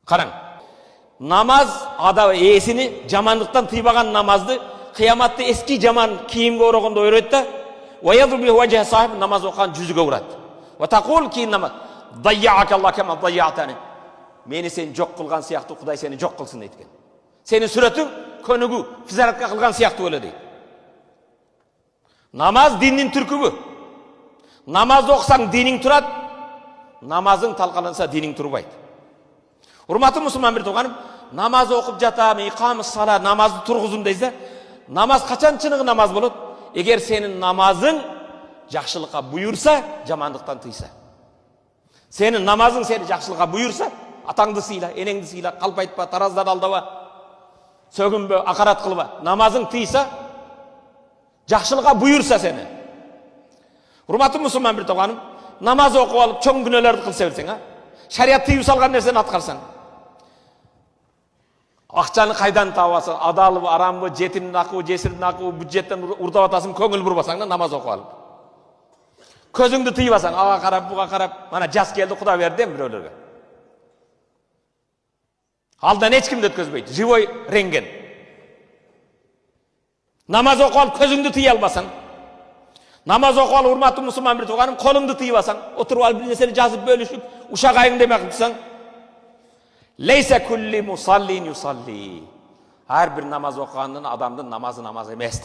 Қараң. Намаз ада есini жамандықтан тыйбаған намазды қияматты eski жаман киімге орағанда ойрайды да, намаз оқыған жүзіге ұрады. Ватақул кейін намаз. Дайяакалла кама дайяатани. Мені сен жоқ қылған сияқты Құдай сені жоқ қылсын дейді. Сені сүретін көнігу физаратқа қылған сияқты өлі дейді. Намаз диннің түркігі. Намаз оқысаң динің тұрады, намазың талқаланса динің тұрбайды. Урматы мұсылман бір туғаным, намаз оқып жатам, иқамы сала, намазды тұрғызым дейсі, намаз қачан шынығы намаз болады? Егер сенің намазың жақшылыққа бұйырса, жамандықтан тыйса. Сенің намазың сені жақшылыққа бұйырса, атаңды сыйла, енеңді сыйла, қалп айтпа, тараздан алдава, сөгінбе, ақарат қылба. Намазың тыйса, жақшылыққа бұйырса сені. Урматы мұсылман бір туғаным, намаз оқып алып, чоң күнәлерді қылса берсең, шариат тыйып салған нәрсені атқарсаң. Ақшаны қайдан табасың, адалыбы, арамбы, жетімнің ақыбы, жесірдің ақыбы, бюджеттен ұрдап атасың, көңіл бұрбасаң да намаз оқып алып. Көзіңді тыйып алсаң, аға қарап, бұға қарап, мана жас келді, Құда берді біреулерге. Алдынан ешкімді өткізбейді, живой рентген. Намаз оқып алып, көзіңді тыйып албасаң, намаз оқып алып, урматты мұсылман бір туғаным, қолыңды тыйып алсаң, отырып алып, бір нәрсені жазып бөлішіп, ушақ айың демек қылсаң, лейса кулли мусаллин юсалли. Әрбір намаз оқығанның адамдың намазы намаз емес.